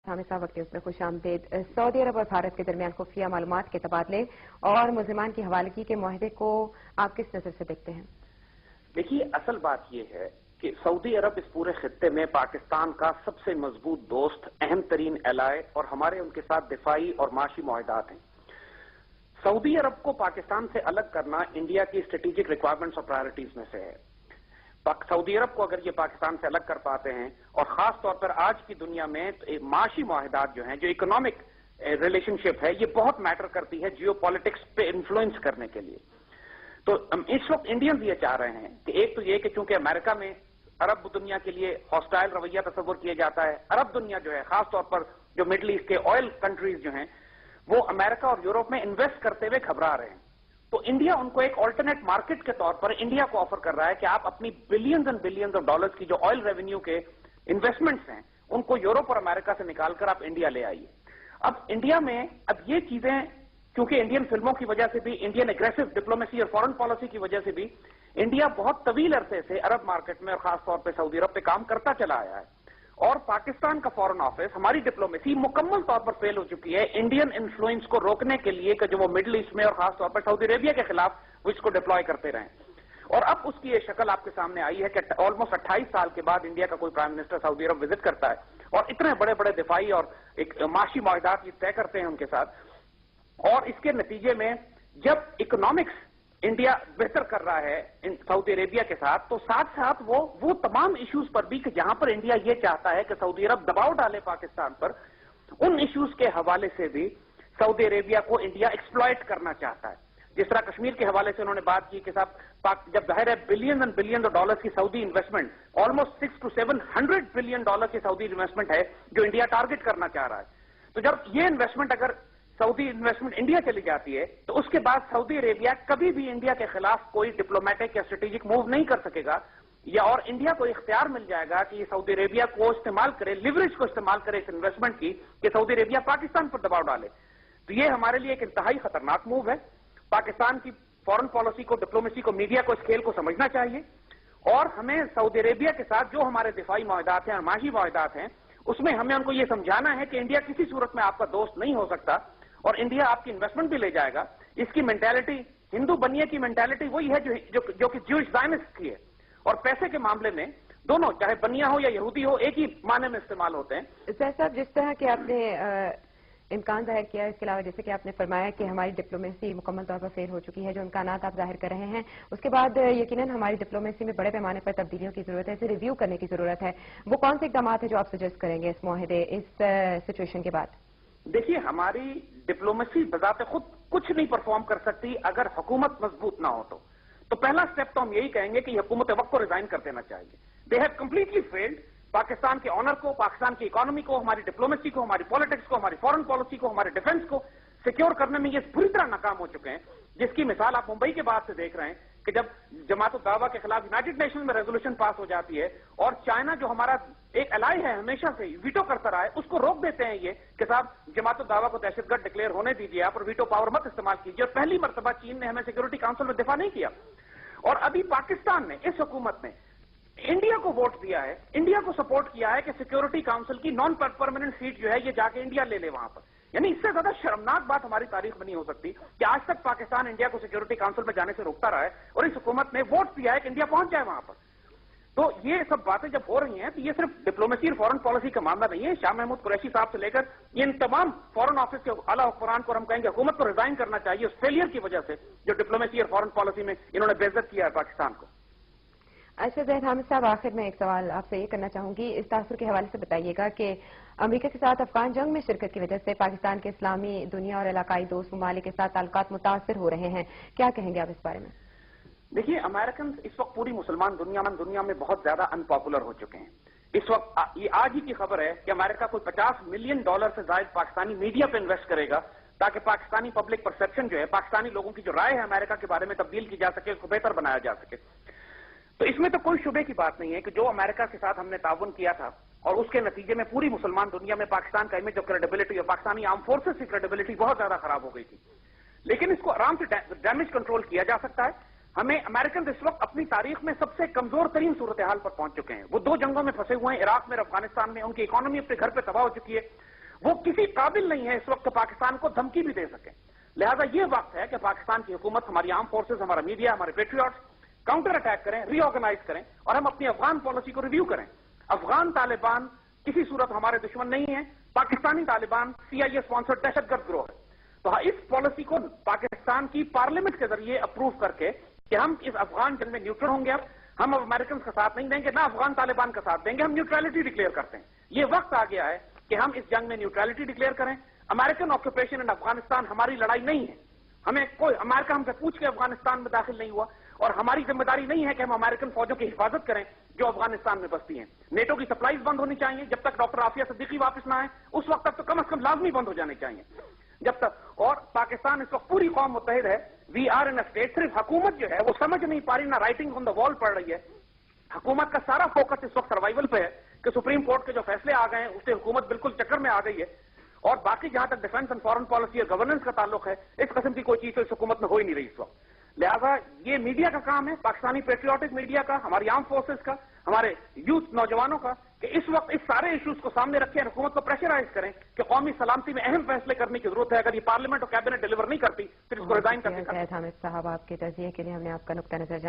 हामिद साहब वक्त न्यूज़ में खुश आमदीद। सऊदी अरब और भारत के दरमियान खुफिया मालूमात के तबादले और मुल्जिमान की हवालगी के मुआहदे को आप किस नजर से देखते हैं? देखिए, असल बात यह है कि सऊदी अरब इस पूरे खित्ते में पाकिस्तान का सबसे मजबूत दोस्त, अहम तरीन एलाय और हमारे उनके साथ दिफाई और माशी मुआहदात हैं। सऊदी अरब को पाकिस्तान से अलग करना इंडिया की स्ट्रेटेजिक रिक्वायरमेंट्स और प्रायोरिटीज में से है। सऊदी अरब को अगर ये पाकिस्तान से अलग कर पाते हैं और खास तौर पर आज की दुनिया में माशी मुआहदात जो हैं, जो इकोनॉमिक रिलेशनशिप है, ये बहुत मैटर करती है जियो पॉलिटिक्स पे इन्फ्लुएंस करने के लिए। तो इस वक्त इंडियंस ये चाह रहे हैं कि एक तो ये कि चूंकि अमेरिका में अरब दुनिया के लिए हॉस्टाइल रवैया तस्वुर किया जाता है, अरब दुनिया जो है खासतौर पर जो मिडल ईस्ट के ऑयल कंट्रीज जो हैं वो अमेरिका और यूरोप में इन्वेस्ट करते हुए घबरा रहे हैं। तो इंडिया उनको एक ऑल्टरनेट मार्केट के तौर पर इंडिया को ऑफर कर रहा है कि आप अपनी billions and billions of dollars की जो ऑयल रेवेन्यू के इन्वेस्टमेंट्स हैं उनको यूरोप और अमेरिका से निकालकर आप इंडिया ले आइए। अब इंडिया में अब ये चीजें क्योंकि इंडियन फिल्मों की वजह से भी, इंडियन एग्रेसिव डिप्लोमेसी और फॉरेन पॉलिसी की वजह से भी इंडिया बहुत तवील अरसे से अरब मार्केट में और खासतौर पर सऊदी अरब पे काम करता चला आया है। और पाकिस्तान का फॉरेन ऑफिस, हमारी डिप्लोमेसी मुकम्मल तौर पर फेल हो चुकी है इंडियन इन्फ्लुएंस को रोकने के लिए कि जो वो मिडिल ईस्ट में और खासतौर पर सऊदी अरेबिया के खिलाफ वो इसको डिप्लॉय करते रहे। और अब उसकी ये शक्ल आपके सामने आई है कि ऑलमोस्ट 28 साल के बाद इंडिया का कोई प्राइम मिनिस्टर सऊदी अरब विजिट करता है और इतने बड़े बड़े दिफाई और एक माशी मुआहदात तय करते हैं उनके साथ। और इसके नतीजे में जब इकोनॉमिक्स इंडिया बेहतर कर रहा है सऊदी अरेबिया के साथ, तो साथ साथ वो तमाम इश्यूज पर भी कि जहां पर इंडिया ये चाहता है कि सऊदी अरब दबाव डाले पाकिस्तान पर, उन इश्यूज के हवाले से भी सऊदी अरेबिया को इंडिया एक्सप्लॉइट करना चाहता है। जिस तरह कश्मीर के हवाले से उन्होंने बात की कि साहब जब जाहिर है billion and billion of dollars की Saudi investment, almost 600 to 700 billion dollar की सऊदी इन्वेस्टमेंट है जो इंडिया टारगेट करना चाह रहा है। तो जब ये इन्वेस्टमेंट अगर सऊदी इन्वेस्टमेंट इंडिया चली जाती है तो उसके बाद सऊदी अरेबिया कभी भी इंडिया के खिलाफ कोई डिप्लोमेटिक या स्ट्रेटेजिक मूव नहीं कर सकेगा, या और इंडिया को इख्तियार मिल जाएगा कि ये सऊदी अरेबिया को इस्तेमाल करे, लिवरेज को इस्तेमाल करे इस इन्वेस्टमेंट की कि सऊदी अरेबिया पाकिस्तान पर दबाव डाले। तो ये हमारे लिए एक इंतहाई खतरनाक मूव है। पाकिस्तान की फॉरेन पॉलिसी को, डिप्लोमेसी को, मीडिया को इस खेल को समझना चाहिए और हमें सऊदी अरेबिया के साथ जो हमारे दिफाई मुआहदात हैं, माशी मुआहदात हैं, उसमें हमें उनको ये समझाना है कि इंडिया किसी सूरत में आपका दोस्त नहीं हो सकता और इंडिया आपकी इन्वेस्टमेंट भी ले जाएगा। इसकी मेंटालिटी, हिंदू बनिए की मेंटालिटी वही है जो कि ज्यूइश ज़ायनिस्ट की है। और पैसे के मामले में दोनों, चाहे बनिया हो या यहूदी हो, एक ही माने में इस्तेमाल होते हैं। साहब, जिस तरह के आपने इम्कान जाहिर किया, इसके अलावा जैसे कि आपने फरमाया कि हमारी डिप्लोमेसी मुकम्मल तौर पर फेल हो चुकी है, जो इम्कानात आप जाहिर कर रहे हैं, उसके बाद यकीनन हमारी डिप्लोमेसी में बड़े पैमाने पर तब्दीलियों की जरूरत है, इसे रिव्यू करने की जरूरत है। वो कौन से इकदाम है जो आप सजेस्ट करेंगे इस मुआहदे, इस सिचुएशन के बाद? देखिए, हमारी डिप्लोमेसी बजाते खुद कुछ नहीं परफॉर्म कर सकती अगर हुकूमत मजबूत ना हो। तो पहला स्टेप तो हम यही कहेंगे कि हुकूमत वक्त को रिजाइन कर देना चाहिए। They have completely failed. Pakistan के ऑनर को, पाकिस्तान की इकोनॉमी को, हमारी डिप्लोमेसी को, हमारी पॉलिटिक्स को, हमारी फॉरेन पॉलिसी को, हमारे डिफेंस को सिक्योर करने में ये पूरी तरह नाकाम हो चुके हैं, जिसकी मिसाल आप मुंबई के बाद से देख रहे हैं कि जब जमात उद दावा के खिलाफ यूनाइटेड नेशन में रेजोल्यूशन पास हो जाती है और चाइना जो हमारा एक अलाई है हमेशा से वीटो करता रहा है, उसको रोक देते हैं ये कि साहब जमात उद दावा को दहशतगर्द डिक्लेयर होने दीजिए आप और वीटो पावर मत इस्तेमाल कीजिए। और पहली मर्तबा चीन ने हमें सिक्योरिटी काउंसिल में दिफा नहीं किया। और अभी पाकिस्तान ने, इस हुकूमत ने इंडिया को वोट दिया है, इंडिया को सपोर्ट किया है कि सिक्योरिटी काउंसिल की नॉन परमानेंट सीट जो है ये जाके इंडिया ले ले वहां पर। यानी इससे ज्यादा शर्मनाक बात हमारी तारीख में नहीं हो सकती कि आज तक पाकिस्तान इंडिया को सिक्योरिटी काउंसिल में जाने से रोकता रहा है और इस हुकूमत ने वोट दिया है कि इंडिया पहुंच जाए वहां पर। तो ये सब बातें जब हो रही हैं तो ये सिर्फ डिप्लोमेसी और फॉरेन पॉलिसी का मामला नहीं है। शाह महमूद कुरैशी साहब से लेकर इन तमाम फॉरेन ऑफिस के आला हुक्मरान को हम कहेंगे हुकूमत को रिजाइन करना चाहिए उस फेलियर की वजह से जो डिप्लोमेसी और फॉरेन पॉलिसी में इन्होंने बेइज्जत किया है पाकिस्तान को। अच्छा ज़ैद हामिद साहब, आखिर में एक सवाल आपसे ये करना चाहूंगी, इस तासुर के हवाले से बताइएगा कि अमेरिका के साथ अफगान जंग में शिरकत की वजह से पाकिस्तान के इस्लामी दुनिया और इलाकाई दोस्त ममालिक के साथ ताल्लुकात मुतासिर हो रहे हैं, क्या कहेंगे आप इस बारे में? देखिए, अमेरिकन इस वक्त पूरी मुसलमान दुनिया में बहुत ज्यादा अनपॉपुलर हो चुके हैं। इस वक्त ये आज ही की खबर है कि अमेरिका कोई $50 मिलियन से ज्यादा पाकिस्तानी मीडिया पे इन्वेस्ट करेगा ताकि पाकिस्तानी पब्लिक परसेप्शन जो है, पाकिस्तानी लोगों की जो राय है अमेरिका के बारे में तब्दील की जा सके, उसको बेहतर बनाया जा सके। तो इसमें तो कोई शुबे की बात नहीं है कि जो अमेरिका के साथ हमने ताउन किया था और उसके नतीजे में पूरी मुसलमान दुनिया में पाकिस्तान का इमेज ऑफ क्रेडिबिलिटी और पाकिस्तानी आर्म फोर्सेस की क्रेडिबिलिटी बहुत ज्यादा खराब हो गई थी। लेकिन इसको आराम से डैमेज कंट्रोल किया जा सकता है। हमें अमेरिकन इस वक्त अपनी तारीख में सबसे कमजोर तरीन सूरत हाल पर पहुंच चुके हैं। वो 2 जंगों में फंसे हुए हैं, इराक में और अफगानिस्तान में। उनकी इकोनॉमी अपने घर पे तबाह हो चुकी है। وہ کسی قابل نہیں ہے اس وقت پاکستان کو دھمکی بھی دے سکیں. لہذا یہ وقت ہے کہ پاکستان کی حکومت، ہماری آرم فورسز، ہمارا میڈیا، ہمارے پیٹریوٹس کاؤنٹر اٹیک کریں، ری آرگنائز کریں اور ہم اپنی افغان پالیسی کو ریویو کریں. افغان طالبان کسی صورت ہمارے دشمن نہیں ہیں. پاکستانی طالبان CIA اسپانسرڈ دہشت گرد گروہ ہے. تو اس پالیسی کو پاکستان کی پارلیمنٹ کے ذریعے اپروو کر کے کہ ہم اس افغان جنگ میں نیوٹرل ہوں گے. اب ہم امریکنز کا ساتھ نہیں دیں گے، نہ افغان طالبان کا ساتھ دیں گے. ہم نیوٹرلٹی ڈکلیئر کرتے ہیں. یہ وقت آ گیا ہے کہ ہم اس جنگ میں نیوٹرلٹی ڈکلیئر کریں. امریکن آکوپیشن ان افغانستان ہماری لڑائی نہیں ہے. ہمیں کوئی امریکہ ہم سے پوچھ کے افغانستان میں داخل نہیں ہوا اور ہماری ذمہ داری نہیں ہے کہ ہم امریکن فوجوں کی حفاظت کریں جو افغانستان میں بستی ہیں. نیٹو کی سپلائیز بند ہونی چاہیے جب تک ڈاکٹر عافیہ صدیقی واپس نہ آئے. اس وقت تک تو کم از کم لازمی بند ہو جانے چاہیے جب تک. اور پاکستان اس وقت پوری قوم متحد ہے. We are in state. صرف حکومت جو ہے وہ سمجھ نہیں پا رہی، نہ رائٹنگ آن دا وال پڑھ رہی ہے. حکومت کا سارا فوکس اس وقت سروائیول پہ ہے کہ سپریم کورٹ کے جو فیصلے آ گئے ہیں اس سے حکومت بالکل چکر میں آ گئی ہے. اور باقی جہاں تک ڈیفنس اینڈ فارن پالیسی اور گورننس کا تعلق ہے، اس قسم کی کوئی چیز تو اس حکومت میں ہو ہی نہیں رہی اس وقت. لہذا یہ میڈیا کا کام ہے، پاکستانی پیٹریوٹک میڈیا کا، ہماری آرم فورسز کا، ہمارے یوتھ نوجوانوں کا، کہ اس وقت اس سارے ایشوز کو سامنے رکھیں، حکومت کو پریشرائز کریں کہ قومی سلامتی میں اہم فیصلے کرنے کی ضرورت ہے. اگر یہ پارلیمنٹ اور کیبنٹ ڈیلیور نہیں کرتی پھر اس کو ریزائن کرنے کا. حامد صاحب، آپ کے تجزیے کے لیے ہم نے آپ کا نقطہ نظر